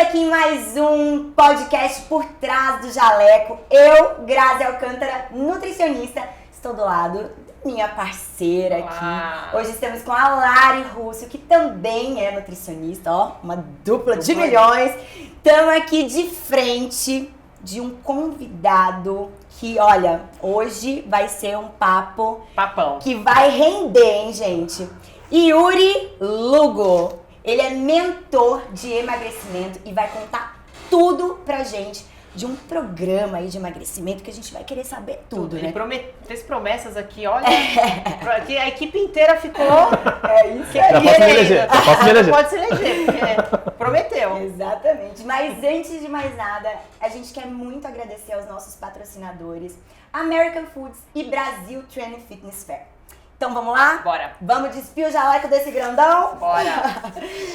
aqui em mais um podcast Por Trás do Jaleco. Eu, Grazi Alcântara, nutricionista, estou do lado da minha parceira aqui. Hoje estamos com a Lari Russo, que também é nutricionista, ó, uma dupla de milhões. Estamos aqui de frente de um convidado que, olha, hoje vai ser um papão que vai render, hein, gente? Yuri Lugo. Ele é mentor de emagrecimento e vai contar tudo pra gente de um programa aí de emagrecimento que a gente vai querer saber tudo, né? Ele fez promessas aqui, olha, que a equipe inteira ficou... isso aí. Já posso me eleger, Pode se eleger, porque prometeu. Exatamente. Mas antes de mais nada, a gente quer muito agradecer aos nossos patrocinadores, American Foods e Brasil Training Fitness Fair. Então vamos lá? Bora. Vamos despir o jaleco desse grandão? Bora.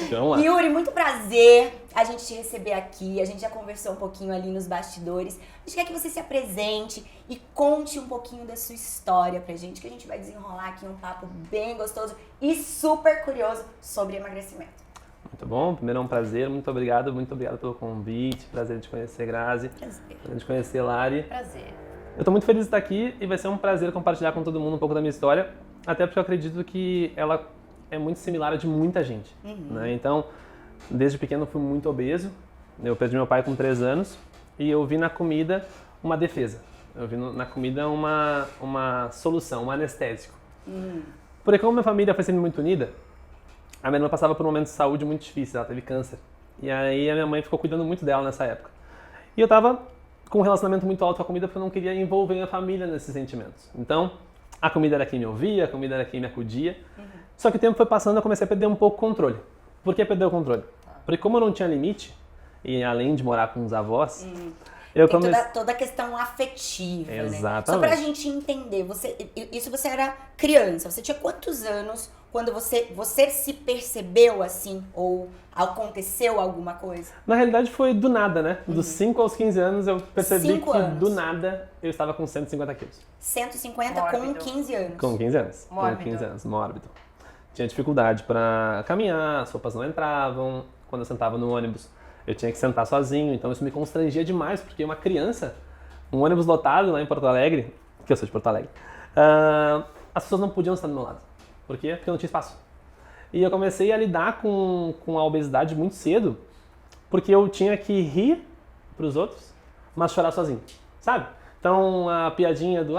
Então, lá. Yuri, muito prazer a gente te receber aqui. A gente já conversou um pouquinho ali nos bastidores. A gente quer que você se apresente e conte um pouquinho da sua história pra gente, que a gente vai desenrolar aqui um papo bem gostoso e super curioso sobre emagrecimento. Muito bom, primeiro é um prazer, muito obrigado pelo convite, prazer de conhecer Grazi, prazer de conhecer Lari. Prazer. Eu tô muito feliz de estar aqui e vai ser um prazer compartilhar com todo mundo um pouco da minha história, até porque eu acredito que ela é muito similar a de muita gente, né? Então, desde pequeno eu fui muito obeso, eu perdi meu pai com 3 anos e eu vi na comida uma defesa, eu vi na comida uma solução, um anestésico. Porque como minha família foi sempre muito unida, a minha irmã passava por um momento de saúde muito difícil, ela teve câncer, e aí a minha mãe ficou cuidando muito dela nessa época. E eu tava com um relacionamento muito alto com a comida porque eu não queria envolver minha família nesses sentimentos. Então, a comida era quem me ouvia, a comida era quem me acudia. Só que o tempo foi passando e eu comecei a perder um pouco o controle. Por que perder o controle? Porque como eu não tinha limite, e além de morar com os avós, eu comecei... Tem toda a questão afetiva, Exatamente. Né? Só pra gente entender, você era criança, você tinha quantos anos quando você se percebeu assim, ou aconteceu alguma coisa? Na realidade foi do nada, né? Dos 5 aos 15 anos eu percebi do nada eu estava com 150 quilos. 150 Mórbido. com 15 anos? Com 15 anos. Mórbido. Com 15 anos, mórbido. Tinha dificuldade para caminhar, as roupas não entravam. Quando eu sentava no ônibus, eu tinha que sentar sozinho, então isso me constrangia demais, porque uma criança, um ônibus lotado lá em Porto Alegre, que eu sou de Porto Alegre, as pessoas não podiam estar do meu lado. Por quê? Porque eu não tinha espaço. E eu comecei a lidar com a obesidade muito cedo, porque eu tinha que rir pros outros, mas chorar sozinho, sabe? Então a piadinha do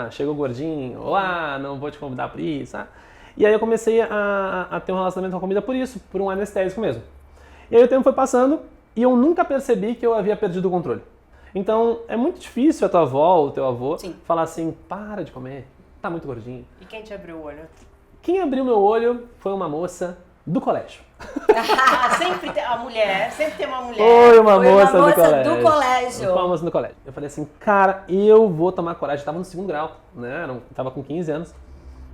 chegou gordinho, ou não vou te convidar por isso, sabe? E aí eu comecei a ter um relacionamento com a comida por isso, por um anestésico mesmo. E aí o tempo foi passando e eu nunca percebi que eu havia perdido o controle. Então é muito difícil a tua avó ou o teu avô falar assim, para de comer, tá muito gordinho. E quem te abriu o olho? Quem abriu meu olho foi uma moça do colégio. Sempre tem uma mulher. Foi uma moça do colégio. Foi uma moça do colégio. Eu falei assim, cara, eu vou tomar coragem. Eu tava no 2º grau, né? Eu tava com 15 anos.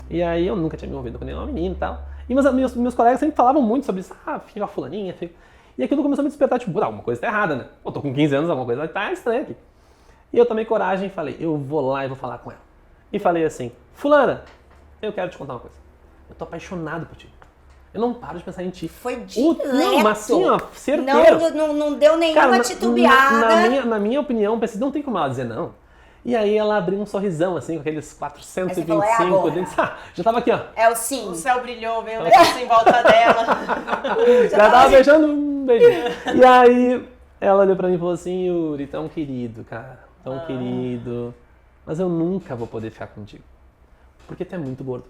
E aí eu nunca tinha me envolvido com nenhuma menina e tal. E meus colegas sempre falavam muito sobre isso. Fica com a fulaninha, fica... E aquilo começou a me despertar, tipo, alguma coisa tá errada, né? Eu tô com 15 anos, alguma coisa tá estranha aqui. E eu tomei coragem e falei, eu vou lá e vou falar com ela. E falei assim, fulana, eu quero te contar uma coisa. Eu tô apaixonado por ti. Eu não paro de pensar em ti. Foi direto. Não, mas assim, ó, certeiro. Não deu nenhuma titubeada. Na minha opinião, pensei, não tem como ela dizer não. E aí ela abriu um sorrisão, assim, com aqueles 425 dentes. Já tava aqui, ó. É o sim. O céu brilhou, veio um negócio em volta dela. Já tava beijando um beijinho. E aí ela olhou pra mim e falou assim, Yuri, tão querido, cara. Tão querido. Mas eu nunca vou poder ficar contigo. Porque tu é muito gordo.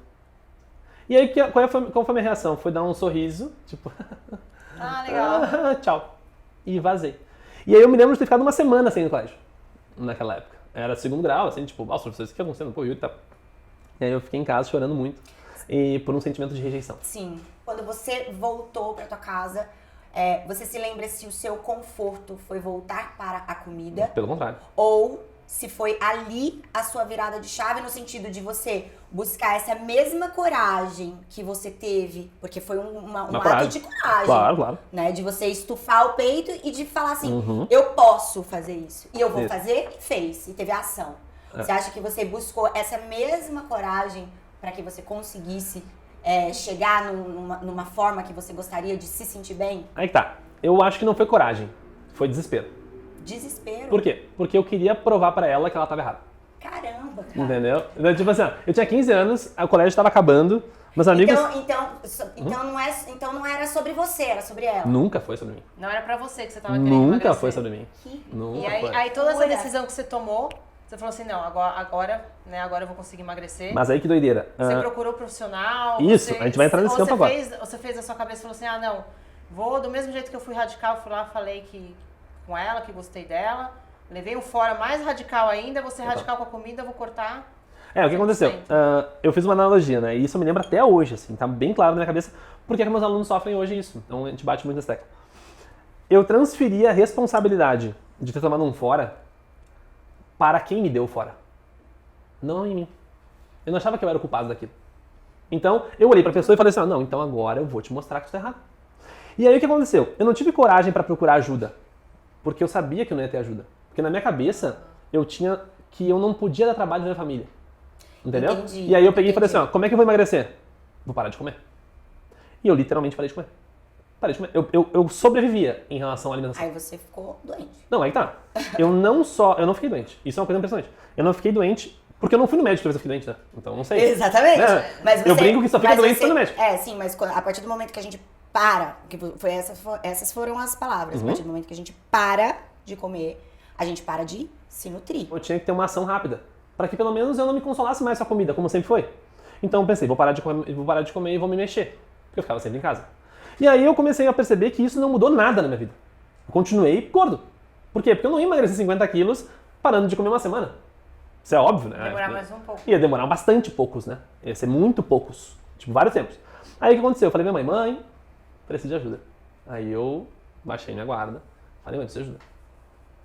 E aí, qual foi a minha reação? Foi dar um sorriso, tipo... Legal. Tchau. E vazei. E aí eu me lembro de ter ficado uma semana sem ir no colégio, naquela época. Era 2º grau, assim, tipo, professor, isso que acontecendo? Pô, Yuri tá... E aí eu fiquei em casa chorando muito, e por um sentimento de rejeição. Sim. Quando você voltou pra tua casa, você se lembra se o seu conforto foi voltar para a comida? Pelo contrário. Ou se foi ali a sua virada de chave, no sentido de você buscar essa mesma coragem que você teve, porque foi um ato de coragem. Claro. Né? De você estufar o peito e de falar assim, eu posso fazer isso. E eu vou fazer, e fez. E teve ação. Você acha que você buscou essa mesma coragem para que você conseguisse chegar numa forma que você gostaria de se sentir bem? Aí que tá. eu acho que não foi coragem, foi desespero. Desespero? Por quê? Porque eu queria provar pra ela que ela tava errada. Caramba, cara. Entendeu? Então, tipo assim, ó, eu tinha 15 anos, o colégio tava acabando, meus amigos... Então não era sobre você, era sobre ela. Nunca foi sobre mim. Não era pra você que você tava querendo Nunca emagrecer. foi sobre mim. E aí toda essa decisão que você tomou, você falou assim, não, agora eu vou conseguir emagrecer. Mas aí que doideira. Você procurou profissional? Isso, a gente vai entrar nesse campo agora. Você fez a sua cabeça e falou assim, não, vou do mesmo jeito que eu fui radical, fui lá, falei com ela, que gostei dela, levei um fora mais radical ainda, vou ser radical com a comida, vou cortar... O que aconteceu? Eu fiz uma analogia, né? E isso eu me lembro até hoje, assim, tá bem claro na minha cabeça, porque meus alunos sofrem hoje isso. Então a gente bate muito nessa tecla. Eu transferi a responsabilidade de ter tomado um fora para quem me deu o fora. Não em mim. Eu não achava que eu era o culpado daquilo. Então, eu olhei pra pessoa e falei assim, não, então agora eu vou te mostrar que isso tá errado. E aí o que aconteceu? Eu não tive coragem para procurar ajuda, porque eu sabia que eu não ia ter ajuda. Porque na minha cabeça, eu tinha que eu não podia dar trabalho na minha família. Entendeu? Entendi, e aí eu peguei e falei assim, como é que eu vou emagrecer? Vou parar de comer. E eu literalmente parei de comer. Parei de comer. Eu sobrevivia em relação à alimentação. Aí você ficou doente. Não, aí tá. Eu não fiquei doente. Isso é uma coisa impressionante. Eu não fiquei doente porque eu não fui no médico toda vez que eu fiquei doente, né? Então não sei. Exatamente. Né? Mas eu brinco que só fica doente no médico. Sim, mas a partir do momento que a gente para, que essas foram as palavras, a partir do momento que a gente para de comer, a gente para de se nutrir. Eu tinha que ter uma ação rápida, para que pelo menos eu não me consolasse mais com a comida, como sempre foi. Então eu pensei, vou parar de comer e vou me mexer, porque eu ficava sempre em casa. E aí eu comecei a perceber que isso não mudou nada na minha vida. Eu continuei gordo. Por quê? Porque eu não ia emagrecer 50 quilos parando de comer uma semana. Isso é óbvio, né? Ia demorar mais um pouco. Ia demorar bastante poucos, né? Ia ser muito poucos. Tipo, vários tempos. Aí o que aconteceu? Eu falei, minha mãe, preciso de ajuda. Aí eu baixei minha guarda. Falei, mãe, preciso de ajuda.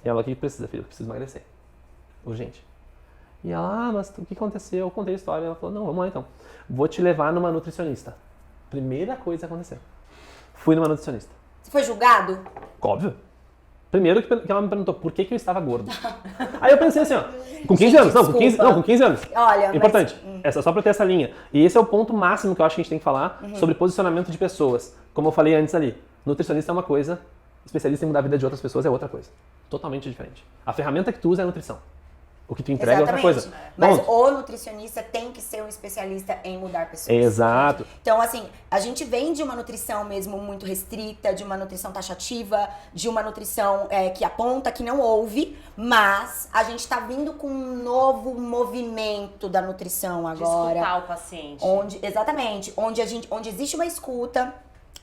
E ela, o que precisa, filho? Eu preciso emagrecer. Urgente. E ela, mas o que aconteceu? Eu contei a história. Ela falou, não, vamos lá então. Vou te levar numa nutricionista. Primeira coisa que aconteceu. Fui numa nutricionista. Você foi julgado? Óbvio. Primeiro que ela me perguntou por que eu estava gordo. Aí eu pensei assim, ó, com 15 anos. Não, com 15 anos. Olha, importante. Essa só pra ter essa linha. E esse é o ponto máximo que eu acho que a gente tem que falar sobre posicionamento de pessoas. Como eu falei antes ali, nutricionista é uma coisa, especialista em mudar a vida de outras pessoas é outra coisa. Totalmente diferente. A ferramenta que tu usa é a nutrição. O que tu entrega é outra coisa. Mas Ponto. o nutricionista tem que ser um especialista em mudar pessoas. Exato. Então, assim, a gente vem de uma nutrição mesmo muito restrita, de uma nutrição taxativa, de uma nutrição que aponta, que não ouve, mas a gente tá vindo com um novo movimento da nutrição agora. De escutar o paciente. Exatamente. Onde existe uma escuta,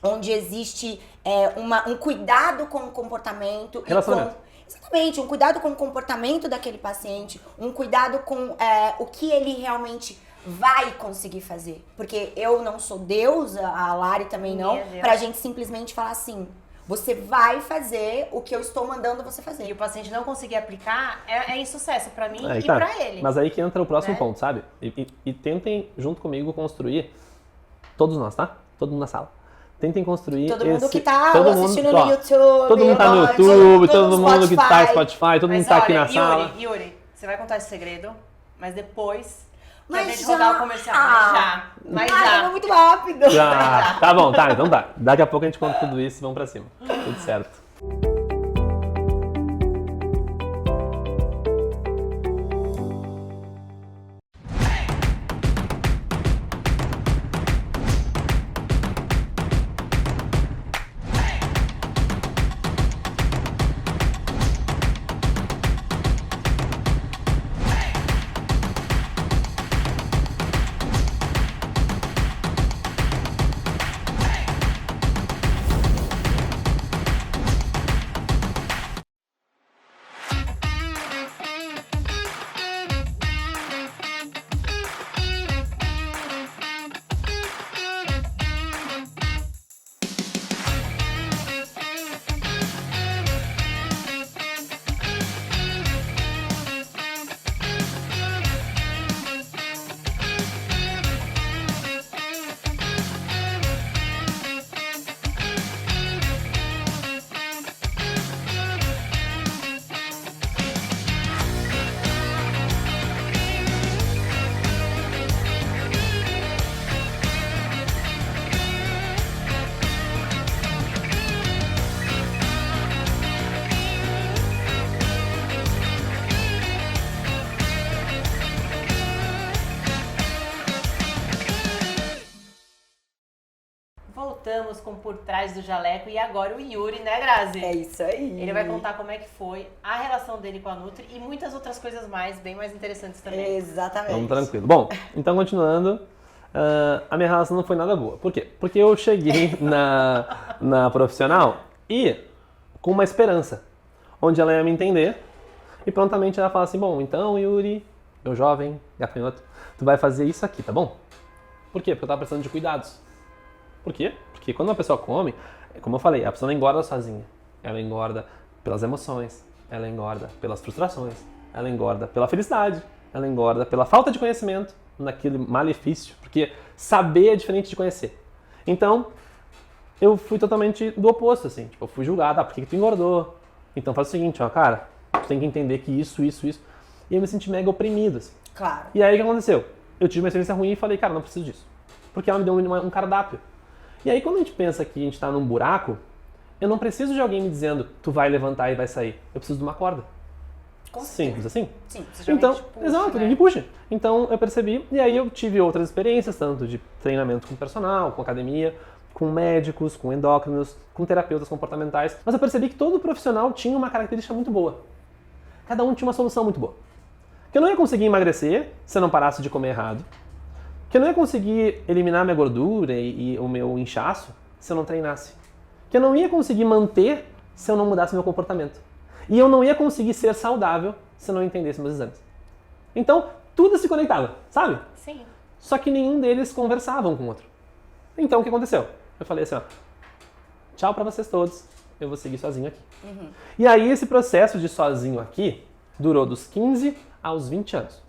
onde existe um cuidado com o comportamento. Relacionamento. Exatamente, um cuidado com o comportamento daquele paciente, um cuidado com o que ele realmente vai conseguir fazer. Porque eu não sou Deus, a Lari também não, pra gente simplesmente falar assim, você vai fazer o que eu estou mandando você fazer. E o paciente não conseguir aplicar é insucesso pra mim Aí e tá. pra ele. Mas aí que entra o próximo ponto, sabe? E tentem, junto comigo, construir, todos nós, tá? Todo mundo na sala. Tentem construir todo mundo que tá assistindo no YouTube. Todo mundo tá no YouTube, todo mundo que tá no Spotify, todo mundo tá aqui na sala. Yuri, você vai contar esse segredo, mas depois Mas a gente já. rodar o comercial. Mas já. Foi muito rápido. Já. Tá bom, tá, então tá. Daqui a pouco a gente conta tudo isso e vamos pra cima. Tudo certo. voltamos com Por Trás do Jaleco e agora o Yuri, né, Grazi? É isso aí. Ele vai contar como é que foi a relação dele com a Nutri e muitas outras coisas mais, bem mais interessantes também. Exatamente. Vamos tranquilo. Bom, então continuando, a minha relação não foi nada boa. Por quê? Porque eu cheguei na profissional e com uma esperança, onde ela ia me entender e prontamente ela fala assim, bom, então Yuri, meu jovem, gafanhoto, tu vai fazer isso aqui, tá bom? Por quê? Porque eu tava precisando de cuidados. Por quê? Porque quando uma pessoa come, como eu falei, a pessoa não engorda sozinha. Ela engorda pelas emoções, ela engorda pelas frustrações, ela engorda pela felicidade, ela engorda pela falta de conhecimento naquele malefício, porque saber é diferente de conhecer. Então, eu fui totalmente do oposto, assim. Tipo, eu fui julgado, por que tu engordou? Então faz o seguinte, ó, cara, tu tem que entender que isso. E eu me senti mega oprimido, assim. Claro. E aí o que aconteceu? Eu tive uma experiência ruim e falei, cara, não preciso disso. Porque ela me deu um cardápio. E aí quando a gente pensa que a gente tá num buraco, eu não preciso de alguém me dizendo, tu vai levantar e vai sair. Eu preciso de uma corda. Simples assim? Sim. Então, puxa, exato, né? alguém me puxa. Então eu percebi, e aí eu tive outras experiências, tanto de treinamento com personal, com academia, com médicos, com endócrinos, com terapeutas comportamentais. Mas eu percebi que todo profissional tinha uma característica muito boa. Cada um tinha uma solução muito boa. Que eu não ia conseguir emagrecer se eu não parasse de comer errado. Que eu não ia conseguir eliminar minha gordura e o meu inchaço se eu não treinasse. Que eu não ia conseguir manter se eu não mudasse meu comportamento. E eu não ia conseguir ser saudável se eu não entendesse meus exames. Então, tudo se conectava, sabe? Sim. Só que nenhum deles conversavam com o outro. Então, o que aconteceu? Eu falei assim, ó, tchau pra vocês todos, eu vou seguir sozinho aqui. E aí, esse processo de sozinho aqui durou dos 15 aos 20 anos.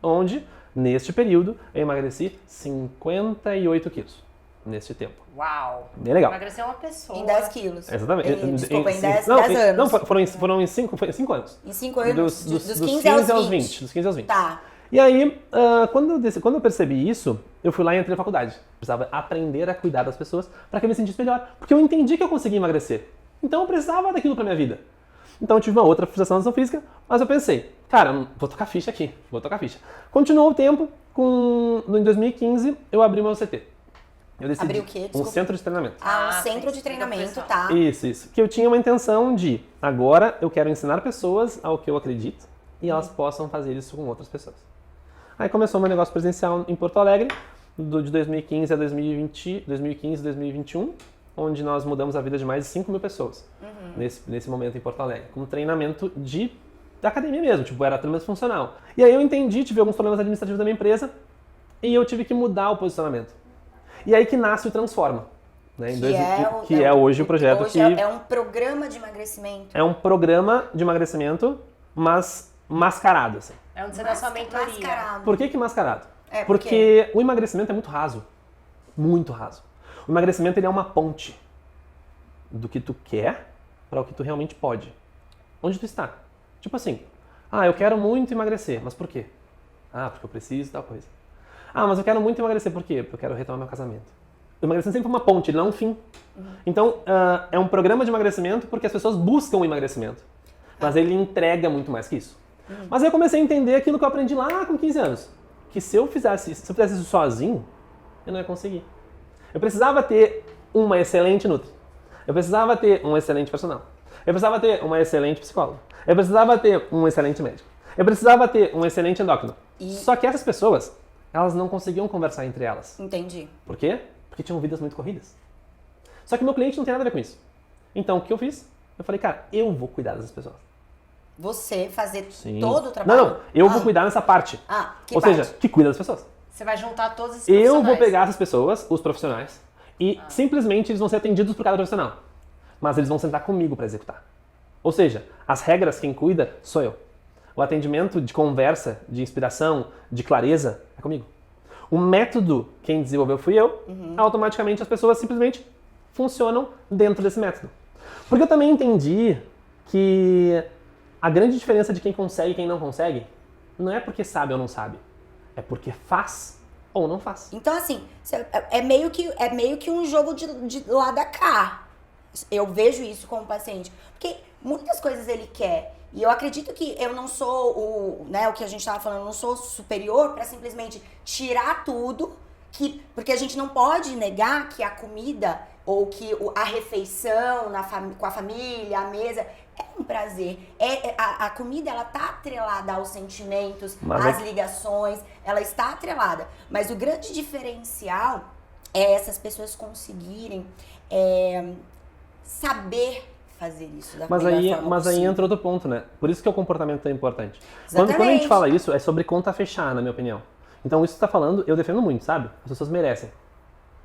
Onde, neste período, eu emagreci 58 quilos. Neste tempo. Uau! Bem legal. Emagrecer uma pessoa. Em 10 quilos. Exatamente. Desculpa, em 10 não, anos. Não, foram em 5 anos. Em 5 anos. Dos 15 aos 20. Dos 15 aos 20. Tá. E aí, quando eu percebi isso, eu fui lá e entrei na faculdade. Precisava aprender a cuidar das pessoas para que eu me sentisse melhor. Porque eu entendi que eu conseguia emagrecer. Então eu precisava daquilo pra minha vida. Então eu tive uma outra frustração na ação física, mas eu pensei, cara, vou tocar ficha aqui, vou tocar ficha. Continuou o tempo, em 2015 eu abri meu CT. Eu decidi, Abri o quê? um Desculpa. centro de treinamento. Um centro de treinamento, tá? Isso. Que eu tinha uma intenção de, agora eu quero ensinar pessoas ao que eu acredito e elas possam fazer isso com outras pessoas. Aí começou meu negócio presencial em Porto Alegre, de 2015 a 2021, onde nós mudamos a vida de mais de 5 mil pessoas nesse momento em Porto Alegre, com treinamento da academia mesmo, tipo, era treinamento funcional. E aí eu entendi, tive alguns problemas administrativos da minha empresa e eu tive que mudar o posicionamento. E aí que nasce o Transforma. Né, que é hoje o projeto hoje que... É um programa de emagrecimento. É um programa de emagrecimento, mas mascarado, assim. É onde você dá sua mentoria. Mascarado. Por que mascarado? Por quê? Porque o emagrecimento é muito raso. Muito raso. O emagrecimento ele é uma ponte do que tu quer para o que tu realmente pode. Onde tu está. Tipo assim, eu quero muito emagrecer, mas por quê? Porque eu preciso de tal coisa. Mas eu quero muito emagrecer, por quê? Porque eu quero retomar meu casamento. O emagrecimento sempre é uma ponte, ele não é um fim. Então, é um programa de emagrecimento porque as pessoas buscam o emagrecimento. Mas ele entrega muito mais que isso. Mas aí eu comecei a entender aquilo que eu aprendi lá com 15 anos. Que se eu fizesse isso sozinho, eu não ia conseguir. Eu precisava ter uma excelente nutri. Eu precisava ter um excelente personal. Eu precisava ter uma excelente psicóloga. Eu precisava ter um excelente médico. Eu precisava ter um excelente endócrino. Só que essas pessoas, elas não conseguiam conversar entre elas. Entendi. Por quê? Porque tinham vidas muito corridas. Só que meu cliente não tem nada a ver com isso. Então, o que eu fiz? Eu falei, cara, eu vou cuidar dessas pessoas. Você fazer Sim. todo o trabalho? Não, eu vou cuidar nessa parte. Que Ou parte? seja, que cuida das pessoas. Você vai juntar todos esses profissionais. Eu vou pegar essas pessoas, os profissionais, e simplesmente eles vão ser atendidos por cada profissional. Mas eles vão sentar comigo para executar. Ou seja, as regras, quem cuida, sou eu. O atendimento de conversa, de inspiração, de clareza, é comigo. O método, quem desenvolveu fui eu. Automaticamente as pessoas simplesmente funcionam dentro desse método. Porque eu também entendi que a grande diferença de quem consegue e quem não consegue não é porque sabe ou não sabe. É porque faz ou não faz. Então, assim, é meio que um jogo de lá da cá. Eu vejo isso como paciente. Porque muitas coisas ele quer. E eu acredito que eu não sou o que a gente estava falando, eu não sou superior para simplesmente tirar tudo. Porque a gente não pode negar que a comida ou que a refeição com a família, a mesa, é um prazer. A comida, ela tá atrelada aos sentimentos, às ligações, ela está atrelada. Mas o grande diferencial é essas pessoas conseguirem saber fazer isso da melhor forma Mas aí possível. entra outro ponto, né? Por isso que o comportamento é importante. Exatamente. Quando a gente fala isso, é sobre conta fechar, na minha opinião. Então isso que você tá falando, eu defendo muito, sabe? As pessoas merecem.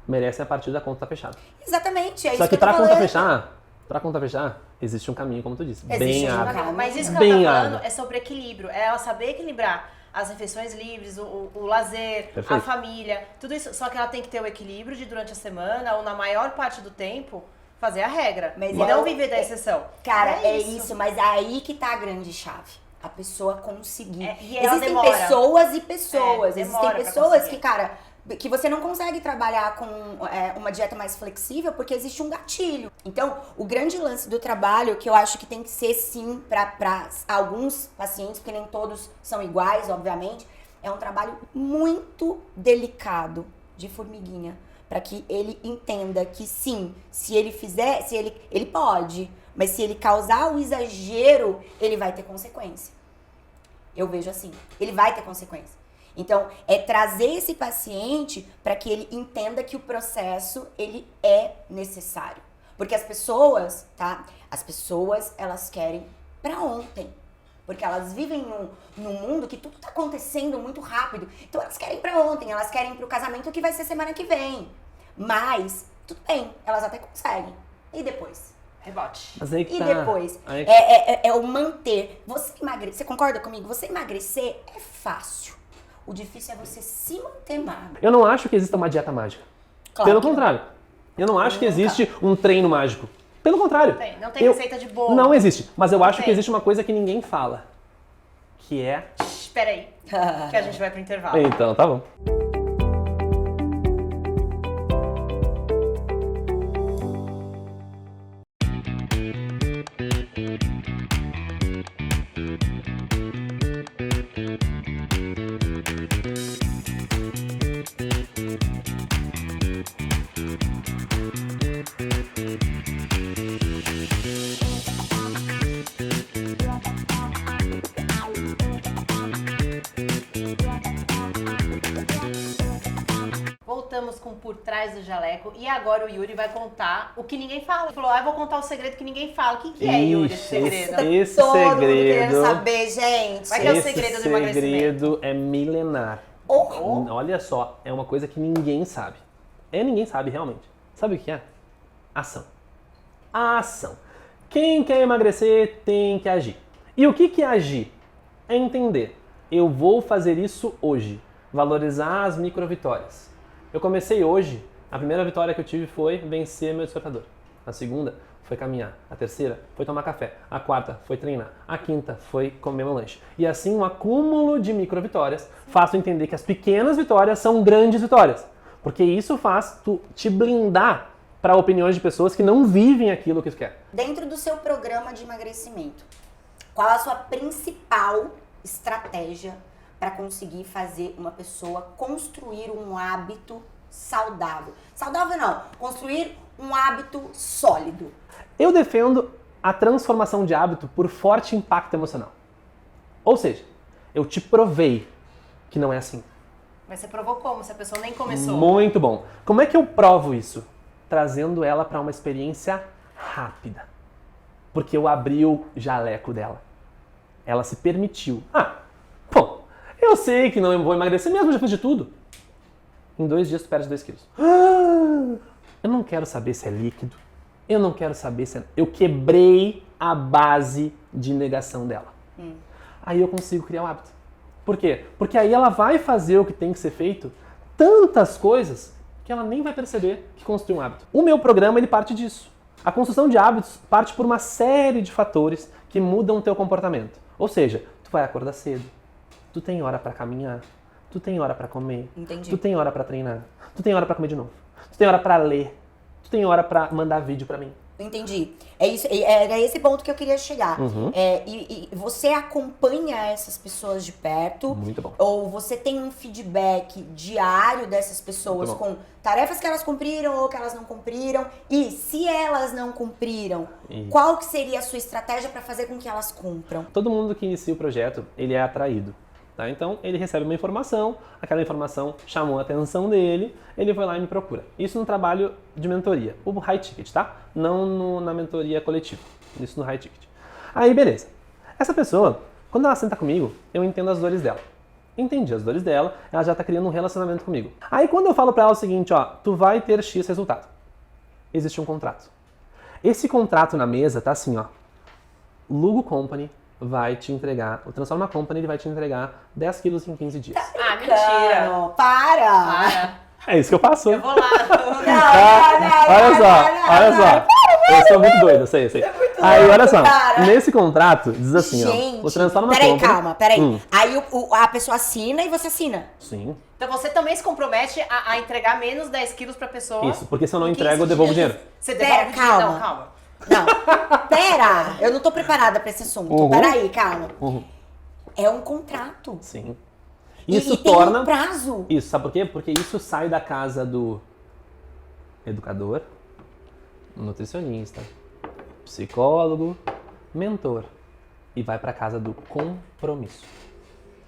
Merecem a partir da conta fechada. Exatamente, é Só isso que que eu tô falando. pra conta fechar, existe um caminho, como tu disse. Existe Bem um árduo. caminho. Mas isso que Bem ela tá árduo. falando é sobre equilíbrio. É ela saber equilibrar as refeições livres, o lazer, Perfeito. a família, tudo isso. Só que ela tem que ter o equilíbrio de durante a semana ou na maior parte do tempo fazer a regra. Mas E não viver da exceção. Cara, é isso, mas aí que tá a grande chave. A pessoa conseguir. E ela Existem demora. pessoas e pessoas. Demora Existem pra pessoas conseguir. que, cara, que você não consegue trabalhar com uma dieta mais flexível porque existe um gatilho. Então, o grande lance do trabalho, que eu acho que tem que ser sim pra alguns pacientes, porque nem todos são iguais, obviamente, é um trabalho muito delicado, de formiguinha, para que ele entenda que sim, se ele fizer, ele pode, mas se ele causar o exagero, ele vai ter consequência. Eu vejo assim, ele vai ter consequência. Então, é trazer esse paciente para que ele entenda que o processo, ele é necessário. Porque as pessoas, tá? As pessoas, elas querem para ontem. Porque elas vivem num mundo que tudo tá acontecendo muito rápido. Então, elas querem para ontem, elas querem pro casamento que vai ser semana que vem. Mas, tudo bem, elas até conseguem. E depois? Rebote. Mas aí que E tá. depois? Aí- É o manter. Você concorda comigo? Você emagrecer é fácil. O difícil é você se manter magro. Eu não acho que exista uma dieta mágica. Claro Pelo que não. contrário. Eu não acho que Nunca. existe um treino mágico. Pelo contrário. Não tem receita de bolo. Não existe. Mas eu acho tem. que existe uma coisa que ninguém fala. Que é... Espera aí, que a gente vai pro intervalo. Então, tá bom. Voltamos com Por Trás do Jaleco e agora o Yuri vai contar o que ninguém fala. Ele falou, eu vou contar o segredo que ninguém fala. O que é, Yuri, esse segredo? Esse Todo mundo segredo... querendo saber, gente. Vai que é o Esse segredo do emagrecimento. segredo é milenar. Oh. Olha só, é uma coisa que ninguém sabe. Ninguém sabe realmente. Sabe o que é? Ação. A ação. Quem quer emagrecer tem que agir. E o que é agir? É entender. Eu vou fazer isso hoje. Valorizar as micro-vitórias. Eu comecei hoje, a primeira vitória que eu tive foi vencer meu despertador. A segunda foi caminhar. A terceira foi tomar café. A quarta foi treinar. A quinta foi comer meu lanche. E assim, um acúmulo de micro-vitórias faz tu entender que as pequenas vitórias são grandes vitórias. Porque isso faz tu te blindar para opiniões de pessoas que não vivem aquilo que tu quer. Dentro do seu programa de emagrecimento, qual a sua principal estratégia para conseguir fazer uma pessoa construir um hábito saudável? Saudável não, construir um hábito sólido. Eu defendo a transformação de hábito por forte impacto emocional. Ou seja, eu te provei que não é assim. Mas você provou como? Se a pessoa nem começou. Muito bom. Como é que eu provo isso? Trazendo ela para uma experiência rápida. Porque eu abri o jaleco dela. Ela se permitiu. Bom, eu sei que não vou emagrecer mesmo, já fiz de tudo. Em 2 dias tu perde 2 quilos. Eu não quero saber se é líquido. Eu não quero saber se é... Eu quebrei a base de negação dela. Aí eu consigo criar um hábito. Por quê? Porque aí ela vai fazer o que tem que ser feito, tantas coisas, que ela nem vai perceber que construiu um hábito. O meu programa, ele parte disso. A construção de hábitos parte por uma série de fatores que mudam o teu comportamento. Ou seja, tu vai acordar cedo, tu tem hora pra caminhar, tu tem hora pra comer, Entendi. tu tem hora pra treinar, tu tem hora pra comer de novo, tu tem hora pra ler, tu tem hora pra mandar vídeo pra mim. Entendi. É isso, era esse ponto que eu queria chegar. E você acompanha essas pessoas de perto? Muito bom. Ou você tem um feedback diário dessas pessoas com tarefas que elas cumpriram ou que elas não cumpriram? E se elas não cumpriram, qual que seria a sua estratégia para fazer com que elas cumpram? Todo mundo que inicia o projeto, ele é atraído. Tá? Então, ele recebe uma informação, aquela informação chamou a atenção dele, ele foi lá e me procura. Isso no trabalho de mentoria, o high ticket, tá? Não na mentoria coletiva, isso no high ticket. Aí, beleza. Essa pessoa, quando ela senta comigo, eu entendo as dores dela. Entendi as dores dela, ela já tá criando um relacionamento comigo. Aí, quando eu falo pra ela o seguinte, ó, tu vai ter X resultado. Existe um contrato. Esse contrato na mesa tá assim, ó. Lugo Company vai te entregar, o Transforma Company ele vai te entregar 10 quilos em 15 dias. Ah, mentira. Para! É isso que eu faço. Eu vou lá. Olha só. Eu sou muito doido, eu sei. Aí, olha só. Nesse contrato, diz assim, ó. O Transforma Company... Peraí. Aí a pessoa assina e você assina. Sim. Então você também se compromete a entregar menos 10 quilos pra pessoa. Isso, porque se eu não entrego, eu devolvo o dinheiro. Você devolve calma. Não, calma. Não, pera, eu não tô preparada pra esse assunto. Peraí, calma. É um contrato. Sim. Isso torna... tem um prazo. Isso, sabe por quê? Porque isso sai da casa do educador, nutricionista, psicólogo, mentor e vai pra casa do compromisso.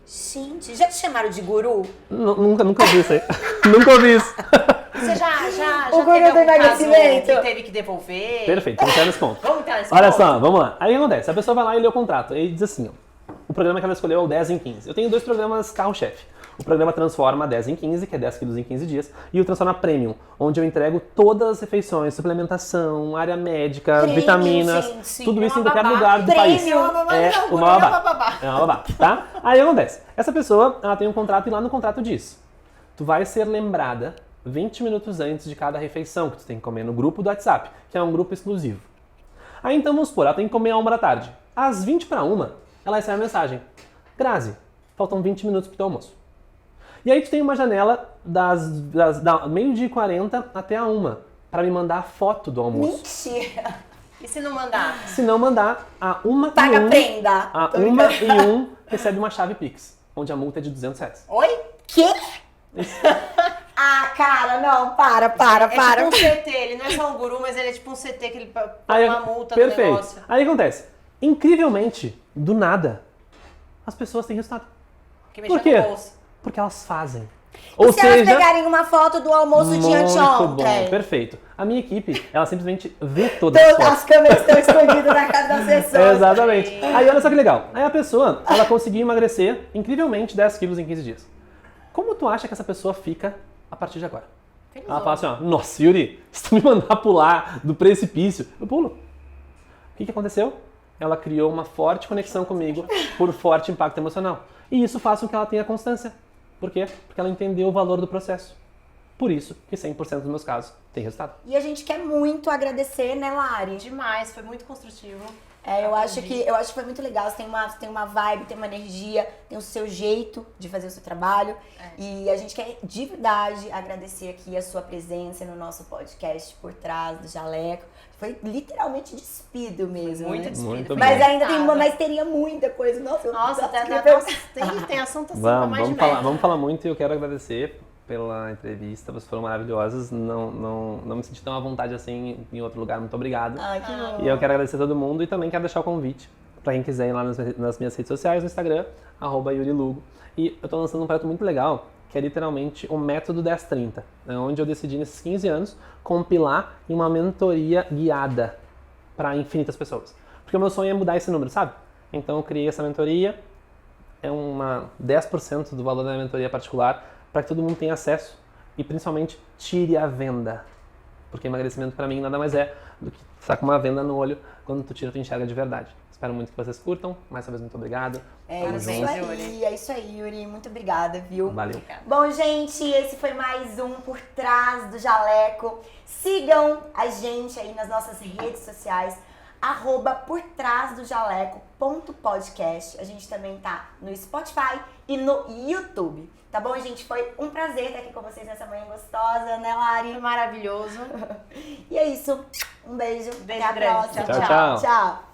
Gente, já te chamaram de guru? Nunca vi isso aí. Nunca ouvi isso. Você já O teve algum emagrecimento caso que teve que devolver? Perfeito, vamos entrar nesse ponto. Vamos entrar nesse Olha ponto? só, vamos lá. Aí o que acontece? A pessoa vai lá e lê o contrato. Aí diz assim, ó. O programa que ela escolheu é o 10 em 15. Eu tenho 2 programas carro-chefe. O programa Transforma 10 em 15, que é 10 quilos em 15 dias. E o Transforma Premium, onde eu entrego todas as refeições, suplementação, área médica, Premium, vitaminas, gente, tudo é isso em uma qualquer babá. lugar do país. Premium, É uma babá. É uma babá, tá? Aí o que acontece? Essa pessoa, ela tem um contrato e lá no contrato diz: tu vai ser lembrada 20 minutos antes de cada refeição que tu tem que comer no grupo do WhatsApp, que é um grupo exclusivo. Aí então vamos supor, ela tem que comer a 1 da tarde. Às 20 para 1, ela recebe a mensagem: Grazi, faltam 20 minutos pro teu almoço. E aí tu tem uma janela da meio-dia e 40 até a 1 para me mandar a foto do almoço. Mentira. E se não mandar? Se não mandar, a 1 Paga e 1, prenda. a 1 recebe uma chave Pix, onde a multa é de R$200. Oi? Quê? Ah, cara, não, para. É tipo um CT, ele não é só um guru, mas ele é tipo um CT que ele põe uma multa no negócio. Aí acontece, incrivelmente, do nada, as pessoas têm resultado. Que mexeu Por quê? no bolso. Porque elas fazem. Ou se elas pegarem uma foto do almoço de anteontem? Muito bom, perfeito. A minha equipe, ela simplesmente vê todas as fotos. As câmeras estão escondidas na casa das pessoas. Exatamente. Aí olha só que legal. Aí a pessoa, ela conseguiu emagrecer incrivelmente 10 quilos em 15 dias. Como tu acha que essa pessoa fica a partir de agora? Ela fala assim, ó, nossa, Yuri, se tu me mandar pular do precipício, eu pulo. O que aconteceu? Ela criou uma forte conexão comigo por forte impacto emocional. E isso faz com que ela tenha constância. Por quê? Porque ela entendeu o valor do processo. Por isso que 100% dos meus casos tem resultado. E a gente quer muito agradecer, né, Lari? Demais, foi muito construtivo. Eu acho que foi muito legal. Você tem uma vibe, tem uma energia, tem o seu jeito de fazer o seu trabalho. E a gente quer de verdade agradecer aqui a sua presença no nosso podcast Por Trás do Jaleco. Foi literalmente despido mesmo. Muito né? despido. Muito Mas bom. ainda mas teria muita coisa. Nossa, Tem assunto assim pra mais de metro. Vamos falar muito e eu quero agradecer pela entrevista, vocês foram maravilhosas, não me senti tão à vontade assim em outro lugar, muito obrigado. Que bom. E eu quero agradecer a todo mundo e também quero deixar o convite para quem quiser ir lá nas minhas redes sociais, no Instagram, @YuriLugo. E eu tô lançando um projeto muito legal, que é literalmente o método 1030, onde eu decidi nesses 15 anos compilar em uma mentoria guiada para infinitas pessoas. Porque o meu sonho é mudar esse número, sabe? Então eu criei essa mentoria, é 10% do valor da mentoria particular, para que todo mundo tenha acesso e principalmente tire a venda. Porque emagrecimento para mim nada mais é do que estar com uma venda no olho, quando tu tira, tu enxerga de verdade. Espero muito que vocês curtam. Mais uma vez, muito obrigado. É isso aí, Yuri. Muito obrigada, viu? Valeu. Bom, gente, esse foi mais um Por Trás do Jaleco. Sigam a gente aí nas nossas redes sociais, @portrasdojaleco.podcast. A gente também tá no Spotify e no YouTube. Tá bom, gente? Foi um prazer estar aqui com vocês nessa manhã gostosa, né, Lari? Maravilhoso. E é isso. Um beijo. Beijo Até a grande. próxima. Tchau, tchau. Tchau.